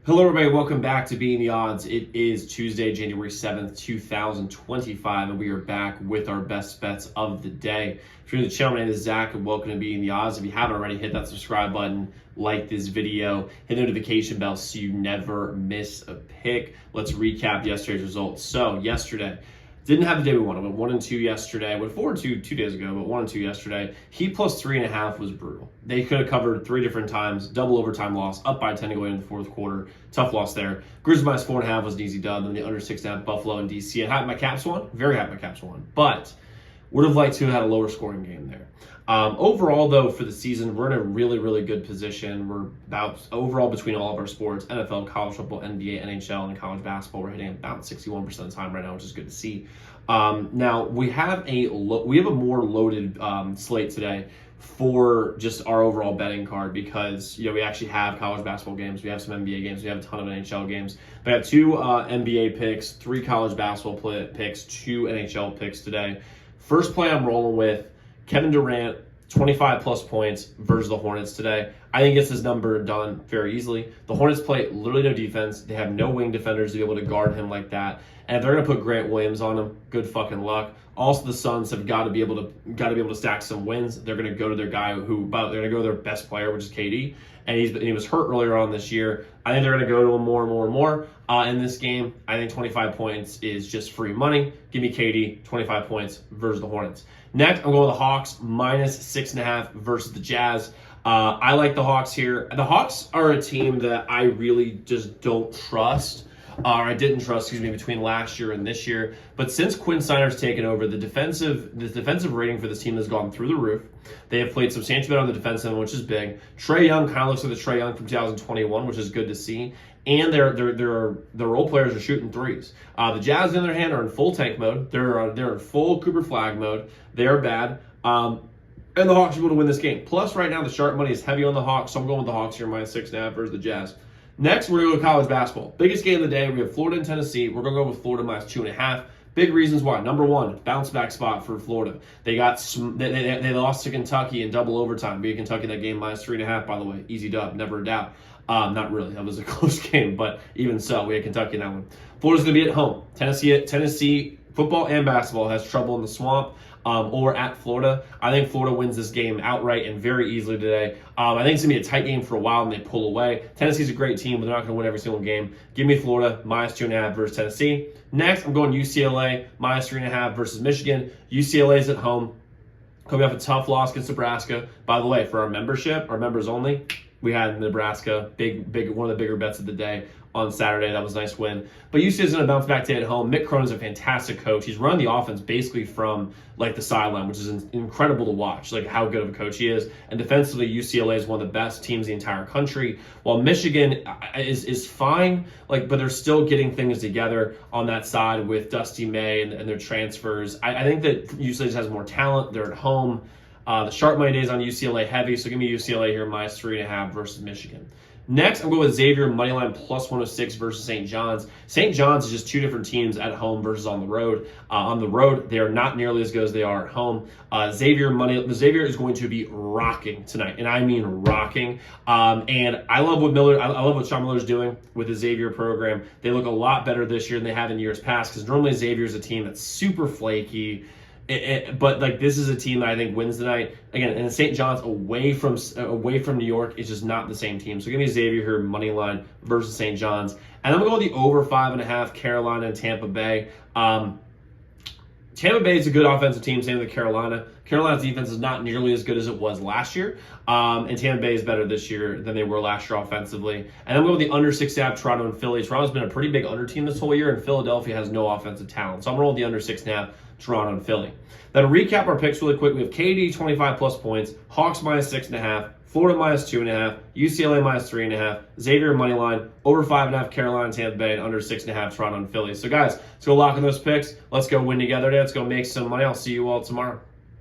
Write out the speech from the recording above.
Hello everybody, welcome back to Being the Odds. It is Tuesday, January 7th, 2025, and we are back with our best bets of the day. If you're new to the channel, my name is Zach, and welcome to Being the Odds. If you haven't already, hit that subscribe button, like this video, hit the notification bell so you never miss a pick. Let's recap yesterday's results. So yesterday, didn't have the day we wanted. Went 1-2 yesterday. Went 4-2 2 days ago, but 1-2 yesterday. Heat plus 3.5 was brutal. They could have covered 3 different times. Double overtime loss, up by 10 going into the fourth quarter. Tough loss there. Grizzlies minus 4.5 was an easy dub. Then the under 6.5 Buffalo and DC. And happy my Caps won. Very happy my Caps won. But would have liked to have had a lower scoring game there. Overall, though, for the season, we're in a really, really good position. We're about overall between all of our sports, NFL, college football, NBA, NHL, and college basketball. We're hitting about 61% of the time right now, which is good to see. Now we have a more loaded slate today for just our overall betting card because we actually have college basketball games, we have some NBA games, we have a ton of NHL games. We have 2 NBA picks, 3 college basketball picks, 2 NHL picks today. First play I'm rolling with Kevin Durant, 25 plus points versus the Hornets today. I think gets this number done very easily. The Hornets play literally no defense. They have no wing defenders to be able to guard him like that. And if they're going to put Grant Williams on him, good fucking luck. Also, the Suns have got to be able to stack some wins. They're going to go to their guy they're going to go to their best player, which is KD. And he was hurt earlier on this year. I think they're going to go to him more and more and more in this game. I think 25 points is just free money. Give me KD, 25 points versus the Hornets. Next, I'm going with the Hawks, minus 6.5 versus the Jazz. I like the Hawks here. The Hawks are a team that I really just don't trust. I didn't trust, between last year and this year. But since Quinn Snyder's taken over, the defensive rating for this team has gone through the roof. They have played substantially better on the defensive end, which is big. Trae Young kind of looks like the Trae Young from 2021, which is good to see. And their role players are shooting threes. The Jazz, on the other hand, are in full tank mode. They're in full Cooper Flag mode. They are bad. And the Hawks are able to win this game. Plus, right now, the sharp money is heavy on the Hawks, so I'm going with the Hawks here, minus 6.5 versus the Jazz. Next, we're going to go to college basketball. Biggest game of the day, we have Florida and Tennessee. We're going to go with Florida minus 2.5. Big reasons why. Number one, bounce back spot for Florida. They lost to Kentucky in double overtime. Beat Kentucky that game minus 3.5, by the way. Easy dub, never a doubt. Not really. That was a close game, but even so, we had Kentucky in that one. Florida's going to be at home. Tennessee football and basketball has trouble in the swamp. Or at Florida. I think Florida wins this game outright and very easily today. I think it's going to be a tight game for a while and they pull away. Tennessee's a great team, but they're not going to win every single game. Give me Florida, minus 2.5 versus Tennessee. Next, I'm going UCLA, minus 3.5 versus Michigan. UCLA's at home. Coming off a tough loss against Nebraska. By the way, for our members only, we had Nebraska, one of the bigger bets of the day on Saturday. That was a nice win. But UCLA is going to bounce back today at home. Mick Cronin's a fantastic coach. He's running the offense basically from the sideline, which is incredible to watch, how good of a coach he is. And defensively, UCLA is one of the best teams in the entire country. While Michigan is fine, but they're still getting things together on that side with Dusty May and their transfers. I think that UCLA just has more talent. They're at home. The sharp money day is on UCLA heavy, so give me UCLA here, minus 3.5 versus Michigan. Next, I'm going with Xavier, moneyline plus 106 versus St. John's. St. John's is just 2 different teams at home versus on the road. On the road, they are not nearly as good as they are at home. Xavier is going to be rocking tonight, and I mean rocking. And I love what Sean Miller's doing with the Xavier program. They look a lot better this year than they have in years past because normally Xavier is a team that's super flaky. But this is a team that I think wins tonight. Again, and St. John's away from New York is just not the same team. So give me Xavier here, money line versus St. John's. And I'm going to go with the over 5.5, Carolina and Tampa Bay. Tampa Bay is a good offensive team, same with Carolina. Carolina's defense is not nearly as good as it was last year. And Tampa Bay is better this year than they were last year offensively. And I'm going with the under 6.5, Toronto and Philly. Toronto's been a pretty big under team this whole year, and Philadelphia has no offensive talent. So I'm rolling the under 6.5, Toronto and Philly. Now to recap our picks really quick, we have KD 25 plus points, Hawks minus 6.5, Florida minus 2.5, UCLA minus 3.5, Xavier money line, over 5.5 Carolina and Tampa Bay, and under 6.5 Toronto and Philly. So guys, let's go lock in those picks. Let's go win together today. Let's go make some money. I'll see you all tomorrow.